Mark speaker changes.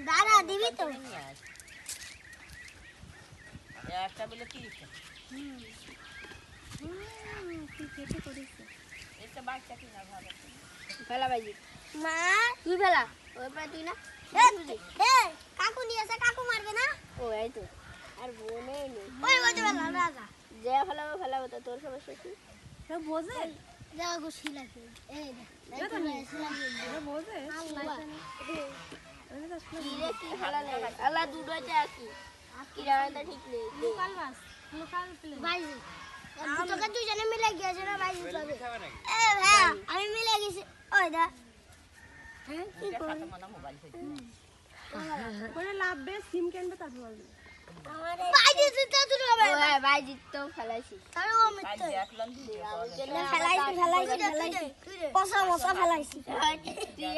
Speaker 1: দাঁড়া দিবি তো
Speaker 2: একটা বলে 30 টাকা
Speaker 1: তুই কেটে করেছিস
Speaker 2: এটা বাচ্চা কিনা ভালো
Speaker 3: ফেলা বাইজি
Speaker 1: মা
Speaker 3: তুই ফেলা ওই পায় তুই না
Speaker 1: কাকু নিয়ে আসে কাকু মারবে না
Speaker 3: ও এই তো আর বোনে নেই
Speaker 1: ওই বাজে বেলা রাজা
Speaker 3: যে ফেলাবো ফেলাবো তো তোর সমস্যা কি
Speaker 1: বোঝে যাও গো শিলাকে এই দেখ শিলাকে
Speaker 3: বোঝে
Speaker 1: আল্লাহ
Speaker 3: কিরে কি ফেলালে আল্লাহ দুটো আছে কি কি রান্না ঠিক নেই
Speaker 1: লোকাল মাছ লোকাল প্লে বাইজি তোকে দুজনে মিলে গিয়েছে না বাইজি তবে এ ভাই আমি মিলে গেছি ওই দা হ্যাঁ কি করব
Speaker 2: মনে মোবাইল থেকে
Speaker 1: করে লাভবে সিম কিনবে তারপর বলবে বাইজি জিততে তুই হবে
Speaker 3: ও বাইজি তো ফেলাইছি
Speaker 1: তারও
Speaker 2: কাল
Speaker 1: মিথ্যে
Speaker 2: দেখলাম ভিডিও
Speaker 1: ফেলাইছি পচা মশা ফেলাইছি
Speaker 3: তুই